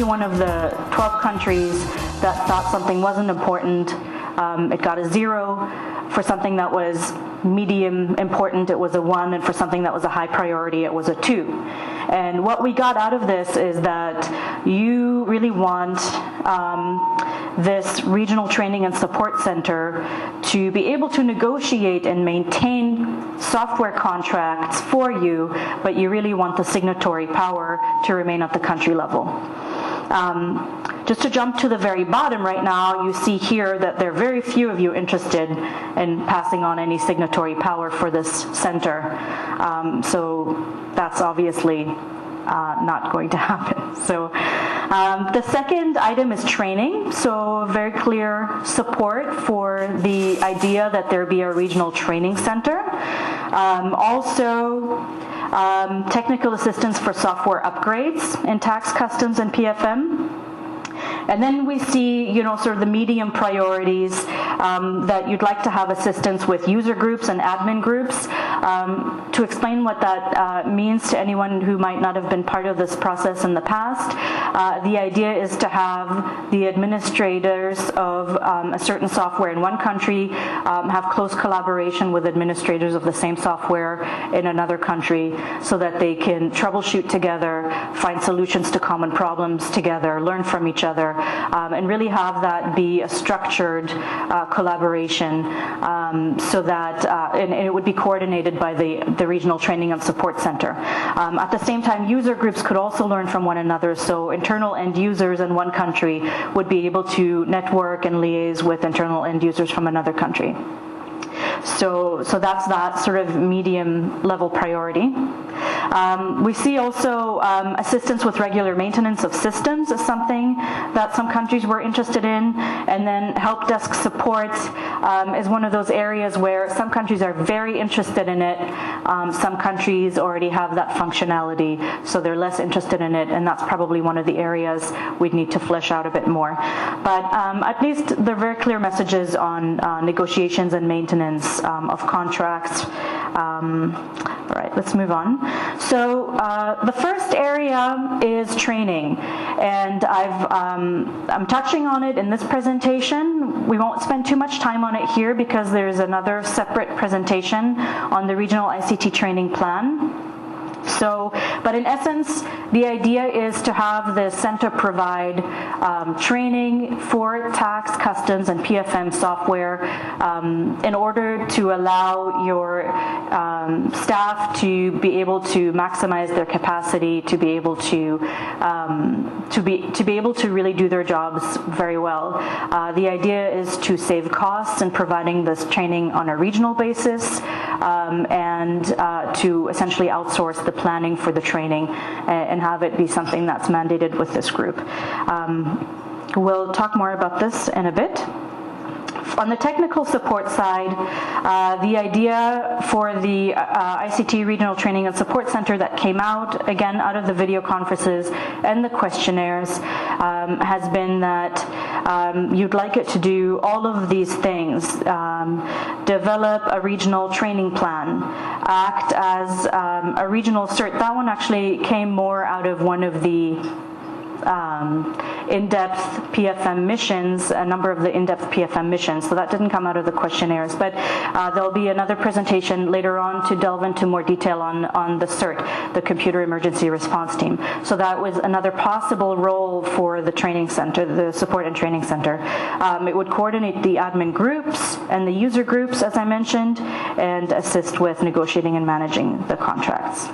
only one of the 12 countries that thought something wasn't important. It got a 0. For something that was medium important, it was a 1, and for something that was a high priority, it was a 2. And what we got out of this is that you really want this regional training and support center to be able to negotiate and maintain software contracts for you, but you really want the signatory power to remain at the country level. Just to jump to the very bottom right now, you see here that there are very few of you interested in passing on any signatory power for this center. So that's obviously not going to happen. So the second item is training. So very clear support for the idea that there be a regional training center. Also, technical assistance for software upgrades in tax, customs, and PFM. And then we see, sort of the medium priorities that you'd like to have assistance with user groups and admin groups. To explain what that means to anyone who might not have been part of this process in the past, the idea is to have the administrators of a certain software in one country have close collaboration with administrators of the same software in another country so that they can troubleshoot together, find solutions to common problems together, learn from each other, and really have that be a structured collaboration so that and it would be coordinated by the regional training and support center. At the same time, user groups could also learn from one another, so internal end users in one country would be able to network and liaise with internal end users from another country. So that's that sort of medium level priority. We see also assistance with regular maintenance of systems is something that some countries were interested in, and then help desk support is one of those areas where some countries are very interested in it. Some countries already have that functionality, so they're less interested in it, and that's probably one of the areas we'd need to flesh out a bit more. But at least there are very clear messages on negotiations and maintenance of contracts. All right, let's move on. So the first area is training, and I'm touching on it in this presentation. We won't spend too much time on it here because there's another separate presentation on the regional ICT training plan. But in essence, the idea is to have the center provide training for tax, customs, and PFM software in order to allow your staff to be able to maximize their capacity, to be able to really do their jobs very well. The idea is to save costs in providing this training on a regional basis and to essentially outsource the planning for the training and have it be something that's mandated with this group. We'll talk more about this in a bit. On the technical support side, the idea for the ICT Regional Training and Support Center that came out, again, out of the video conferences and the questionnaires, has been that you'd like it to do all of these things. Develop a regional training plan, act as a regional cert. That one actually came more out of one of the in-depth PFM missions, a number of the in-depth PFM missions. So that didn't come out of the questionnaires, but there'll be another presentation later on to delve into more detail on the CERT, the Computer Emergency Response Team. So that was another possible role for the training center, the support and training center. It would coordinate the admin groups and the user groups, as I mentioned, and assist with negotiating and managing the contracts.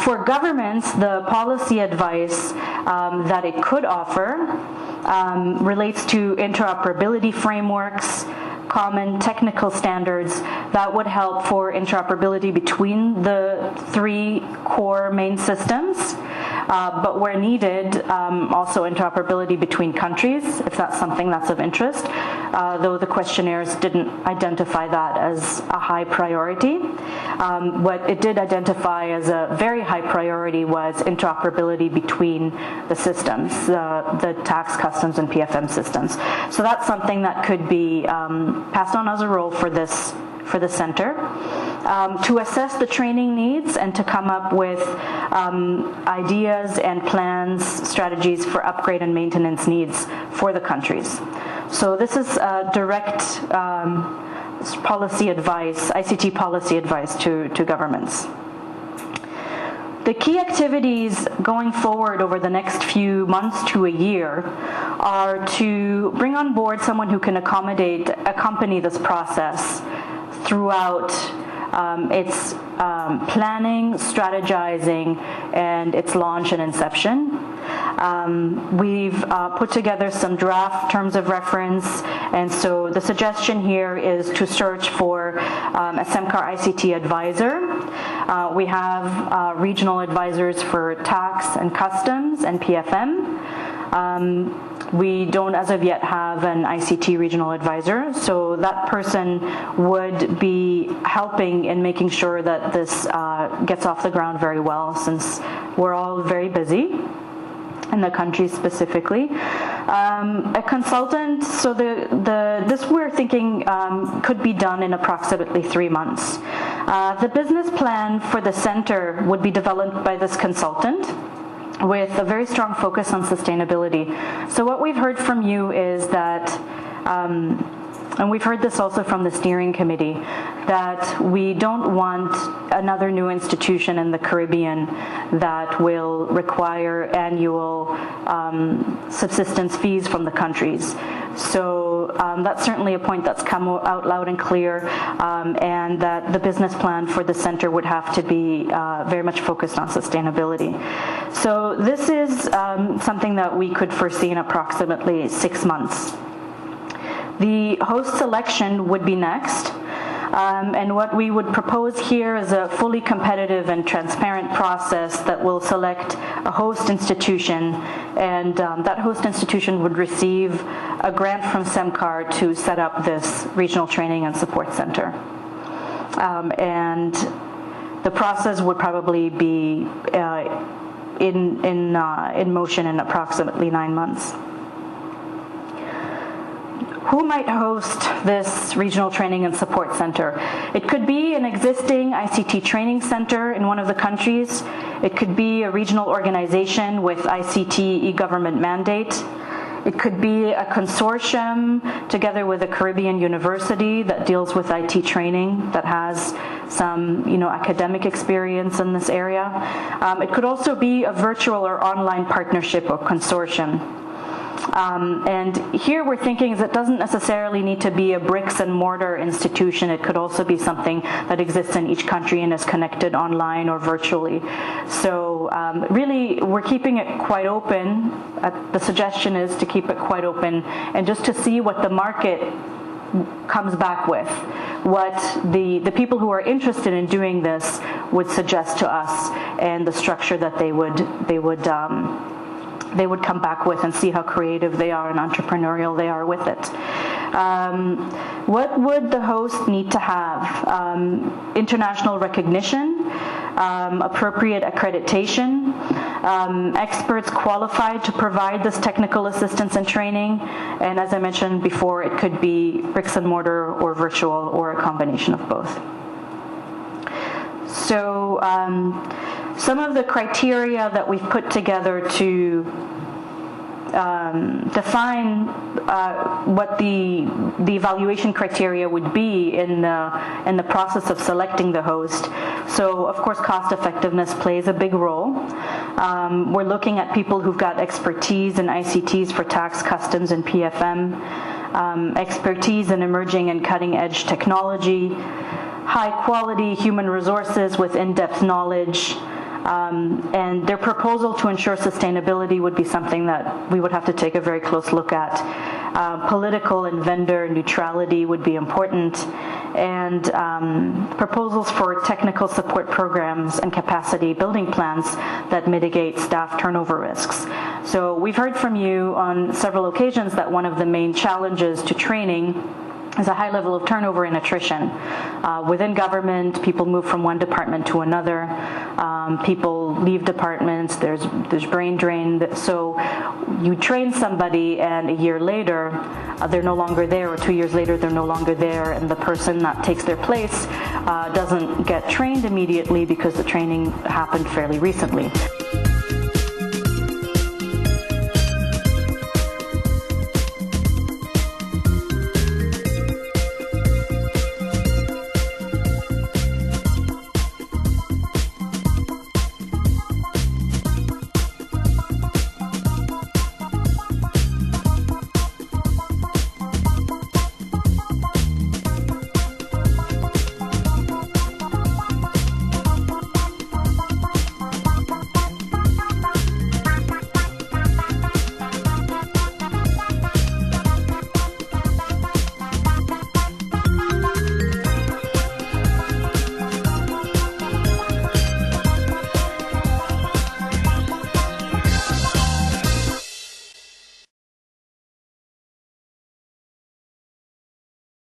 For governments, the policy advice that it could offer relates to interoperability frameworks, common technical standards that would help for interoperability between the 3 core main systems, but where needed, also interoperability between countries, if that's something that's of interest, though the questionnaires didn't identify that as a high priority. What it did identify as a very high priority was interoperability between the systems, the tax, customs, and PFM systems. So that's something that could be passed on as a role for this center. to assess the training needs and to come up with ideas and plans, strategies for upgrade and maintenance needs for the countries. So this is direct policy advice, ICT policy advice to governments. The key activities going forward over the next few months to a year are to bring on board someone who can accompany this process throughout its planning, strategizing, and its launch and inception. We've put together some draft terms of reference, and so the suggestion here is to search for a SEMCAR ICT advisor. We have regional advisors for tax and customs and PFM. We don't, as of yet, have an ICT regional advisor, so that person would be helping in making sure that this gets off the ground very well, since we're all very busy in the country specifically. A consultant, so this we're thinking could be done in approximately 3 months. The business plan for the center would be developed by this consultant with a very strong focus on sustainability. So what we've heard from you is that, and we've heard this also from the steering committee, that we don't want another new institution in the Caribbean that will require annual subsistence fees from the countries. So that's certainly a point that's come out loud and clear, and that the business plan for the center would have to be very much focused on sustainability. So this is something that we could foresee in approximately 6 months. The host selection would be next. And what we would propose here is a fully competitive and transparent process that will select a host institution, and that host institution would receive a grant from SEMCAR to set up this regional training and support center. And the process would probably be in motion in approximately 9 months. Who might host this regional training and support center? It could be an existing ICT training center in one of the countries. It could be a regional organization with ICT e-government mandate. It could be a consortium together with a Caribbean university that deals with IT training, that has some, academic experience in this area. It could also be a virtual or online partnership or consortium. And here we're thinking it doesn't necessarily need to be a bricks and mortar institution. It could also be something that exists in each country and is connected online or virtually. So really, we're keeping it quite open. The suggestion is to keep it quite open and just to see what the market comes back with, what the people who are interested in doing this would suggest to us, and the structure that they would come back with, and see how creative they are and entrepreneurial they are with it. What would the host need to have? International recognition, appropriate accreditation, experts qualified to provide this technical assistance and training, and as I mentioned before, it could be bricks and mortar or virtual or a combination of both. So some of the criteria that we've put together to define what the evaluation criteria would be in the process of selecting the host. So of course cost effectiveness plays a big role. We're looking at people who've got expertise in ICTs for tax, customs, and PFM, expertise in emerging and cutting edge technology, high quality human resources with in-depth knowledge, and their proposal to ensure sustainability would be something that we would have to take a very close look at. Political and vendor neutrality would be important, and proposals for technical support programs and capacity building plans that mitigate staff turnover risks. So we've heard from you on several occasions that one of the main challenges to training is a high level of turnover and attrition. Within government, people move from one department to another. People leave departments. There's brain drain. So you train somebody, and a year later, they're no longer there, or 2 years later they're no longer there, and the person that takes their place doesn't get trained immediately because the training happened fairly recently.